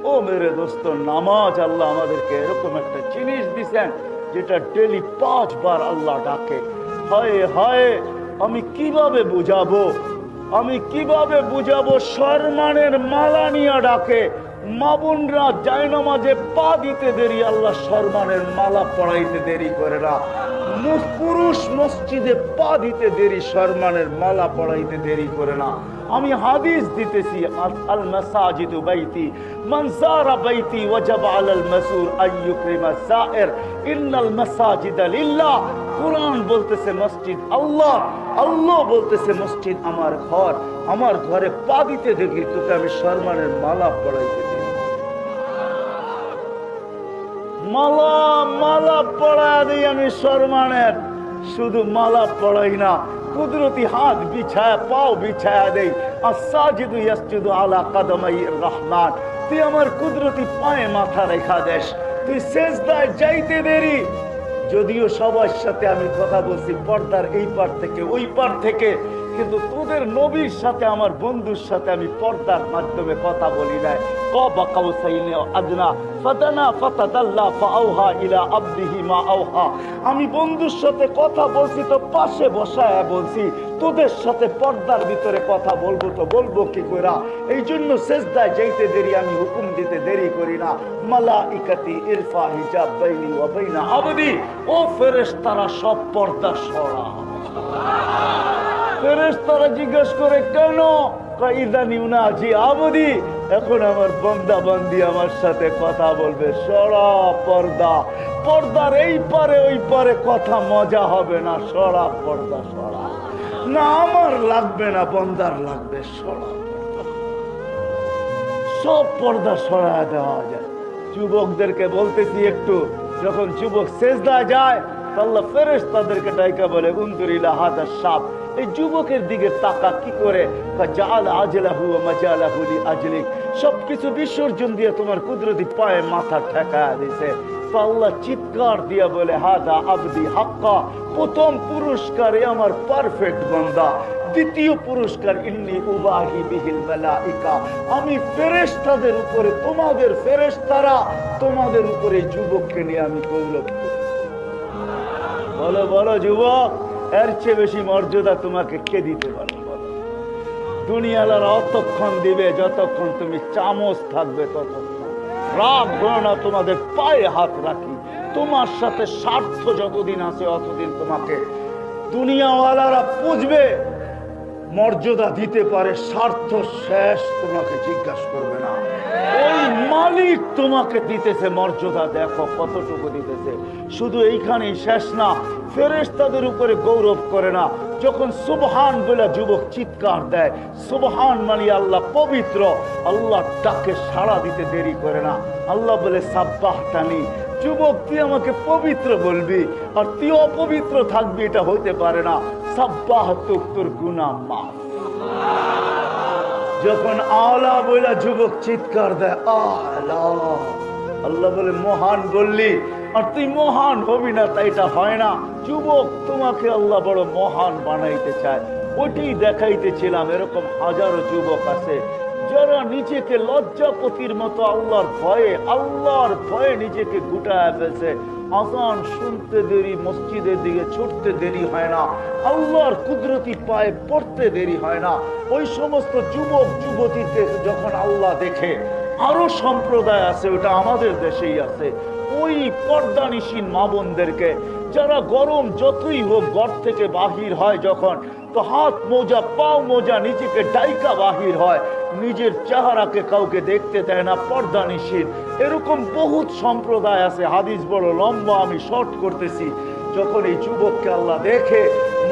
ও মেরে দোস্ত, নামাজ আল্লাহ আমাদেরকে এরকম একটা জিনিস দিছেন যেটা ডেলি 5 বার আল্লাহ ডাকে। হায় হায়, আমি কিভাবে বুঝাবো, আমি কিভাবে বুঝাবো? সম্মানের মালা নিয়ে ডাকে। মা বোনরা জায়নামাজে পা দিতে দেরি, আল্লাহ সম্মানের মালা পড়াইতে দেরি করে না। পুরুষ মসজিদে পা দিতে দেরি, সম্মানের মালা পড়াইতে দেরি করে না। আমি হাদিস দিতেছি, আল মাসাজিদু বাইতি মান যারা বাইতি ওয়াজাব আলাল মাসুর আইয়ুকরিমা সায়ের ইন্নাল মাসাজিদা লিল্লাহ। কুরআন বলতেছে মসজিদ আল্লাহ, আল্লাহ বলতেছে মসজিদ আমার ঘর। আমার ঘরে পা দিতে দেখি তোকে আমি সম্মানের মালা পড়াইতে দিই। মালা মালা পড়া দিই আমি সম্মানের। শুধু মালা পড়াই না, কুদরতি হাত বিছায়া পাও বিছায়া দেই। আস-সাজিদু ইয়াসজুদু আলা কদমাইর রহমান। তুই আমার কুদরতি পায়ে মাথা রেখা দেস। তুই সেজদায় যাইতে দেরি, যদিও সবার সাথে আমি কথা বলছি পর্দার এই পার থেকে ওই পার থেকে, কিন্তু তোদের নবীর সাথে আমার বন্ধুর সাথে আমি পর্দার মাধ্যমে কথা বলি নাই। কাবা কাউসাইনি আদনা ফাতানা ফাতাদাল্লা ফাআওহা ইলা আবদিহি মা আওহা। আমি বন্ধুর সাথে কথা বলছি তো পাশে বসায় বলছি, তোদের সাথে পর্দার ভিতরে কথা বলবো তো বলবো কি কইরা। এই জন্য সেজদায় যাইতে দেরি, আমি হুকুম দিতে দেরি করি না। মালাইকাতি ইরফা হিজাব বাইনি ওয়া বাইনা আবদি। ও ফেরেশতারা সব পর্দা সরা। ফেরেশতারা জিজ্ঞেস করে কেন? কাইদানি উনাজি আবদি, এখন আমার বান্দা বান্দি আমার সাথে কথা বলবে। সরা পর্দা, পর্দার এই পারে ওই পারে কথা মজা হবে না। সরা পর্দা সরা, না আমার লাগবে না বান্দার লাগবে। সরা সব পর্দা সরা দেওয়া যায়। যুবকদেরকে বলতেছি একটু, যখন যুবক সেজদা যায় আল্লাহ ফেরেশতাদেরকে ডাইকা বলে উনজুর ইলা হাযা শাব, এই যুবকের দিকে তাকা কি করে। জাআল আজলাহু ওয়া মাজালাহু লিআজলিক। সবকিছু বিসর্জন দিয়ে তোমার কুদরতি পায়ে মাথা ঠেকায়া দিয়েছে। আল্লাহ চিৎকার দিয়া বলে হাদা আবদি হাক্কা। প্রথম পুরস্কার আমার পারফেক্ট বান্দা। দ্বিতীয় পুরস্কার ইন্নী উবাহি বিহিল মালাইকা। আমি ফেরেশতাদের উপরে, তোমাদের ফেরেশতারা তোমাদের উপরে যুবককে নিয়ে আমি গৌরব করি। বলো বলো যুবক, এর চেয়ে বেশি মর্যাদা তোমাকে কে দিতে পারে? দুনিয়ালারা অতক্ষণ দিবে যতক্ষণ তুমি চামচ থাকবে ততক্ষণ। রাগ না তোমাদের পায়ে হাত রাখি। তোমার সাথে স্বার্থ যতদিন আছে অতদিন তোমাকে দুনিয়াওয়ালারা পুজবে, মর্যাদা দিতে পারে। স্বার্থ শেষ, তোমাকে জিজ্ঞাসা করবে না। ওই মালিক তোমাকে দিতেছে মর্যাদা, দেখো কতটুকু দিতেছে। শুধু এইখানেই শেষ না, ফেরেশতাদের উপরে গৌরব করে না। যখন সুবহান বলে যুবক চিৎকার দেয়, সুবহান মানে আল্লাহ পবিত্র, আল্লাহ ডাকে সাড়া দিতে দেরি করে না। আল্লাহ বলে সাব্বাহতানি, যুবক তুই আমাকে পবিত্র বলবি আর তুই অপবিত্র থাকবি, এটা হইতে পারে না। সাব্বাহতুক, তোর গুনাহ মাফ। যখন আলা বলে যুবক চিৎকার দেয় আলা, আল্লাহ বলে মহান বললি আর তুই মহান হবি না, তাই এটা হয় না। যুবক তোমাকে আল্লাহ বড় মহান বানাইতে চায়, ওইটাই দেখাইতেছিলাম। এরকম হাজারো যুবক আছে যারা নিজেকে লজ্জাপতির মতো আল্লাহর ভয়ে নিজেকে গুটায় ফেলছে। আযান শুনতে দেরি, মসজিদের দিকে ছুটতে দেরি হয় না, আল্লাহর কুদরতি পায়ে পড়তে দেরি হয় না। ওই সমস্ত যুবক যুবতীকে যখন আল্লাহ দেখে, আরো সম্প্রদায় আছে, ওটা আমাদের দেশেই আছে, ওই পর্দানিসীন মা বোনদেরকে যারা গরম যতই হোক ঘর থেকে বাহির হয় যখন, তো হাত মোজা পাও মোজা নিজেকে ডাইকা বাহির হয়, নিজের চেহারাকে কাউকে দেখতে দেয় না, পর্দানিসীন। এরকম বহুত সম্প্রদায় আছে। হাদিস বড় লম্বা, আমি শর্ট করতেছি। যখন এই যুবককে আল্লাহ দেখে,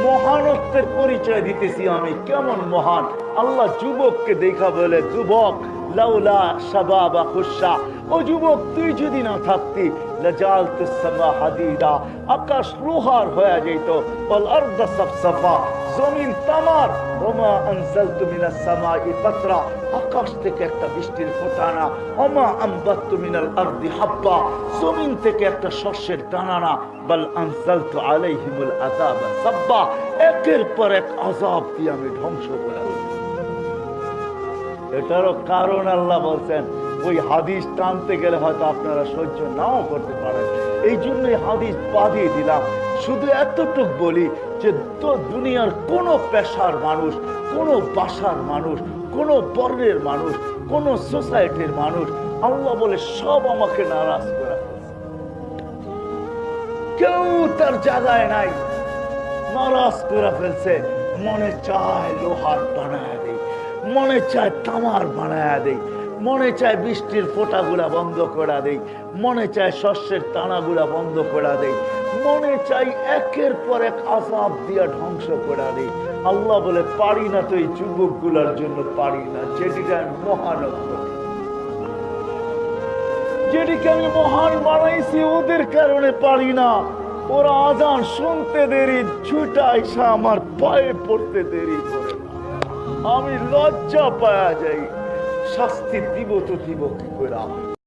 মহানত্বের পরিচয় দিতেছি আমি, কেমন মহান। আল্লাহ যুবককে দেখা বলে যুবক লাউলা শাবাবা খুশা, ও যুবক তুই যদি না থাকতি লাজালতুস সামা হাদিদা, আকাশ লোহার হয়ে যেত। ওয়াল আরদ সাফসাফা, জমিন তামার। ওমা আনজালতু মিনাস সামাই কাতরা, আকাশ থেকে একটা বৃষ্টির ফোঁটা না। ওমা আমবাততু মিনাল আরদি হাব্বা, জমিন থেকে একটা শস্যের দানা না। বাল আনজালতু আলাইহিমুল আযাব সাব্বা, একের পর এক আযাব দিয়ে আমি ধ্বংস করে। এটারও কারণ আল্লাহ বলছেন ওই হাদিস টানতে গেলে হয়তো আপনারা সহ্য নাও করতে পারেন, এই জন্যই হাদিস বাদিয়ে দিলাম। শুধু এতটুক বলি যে তো দুনিয়ার কোনো পেশার মানুষ, কোনো বাসার মানুষ, কোনো বর্ণের মানুষ, কোনো সোসাইটির মানুষ, আল্লাহ বলে সব আমাকে নারাজ করে ফেলছে। কেউ তার জায়গায় নাই, নারাজ করে ফেলছে। মনে চায় লোহার বানায় দেই, মনে চায় তামার বানায় দেই, মনে চায় বৃষ্টির ফোঁটাগুলা বন্ধ করে দেই, মনে চায় শস্যের টানাগুলা বন্ধ করে দেই, মনে চাই একের পর এক আযাব দিয়া ধ্বংস করে দেই। আল্লাহ বলে পারি না তো, এই যুবক গুলার জন্য পারি না, যেটিকে আমি মহান যেটিকে আমি মহান বানাইছি ওদের কারণে পারি না। ওরা আজান শুনতে দেরি, ছুটা এসে আমার পায়ে পড়তে দেরি করে না, আমি লজ্জা পাওয়া যাই। শাস্তি দিব তো দিব কি করে?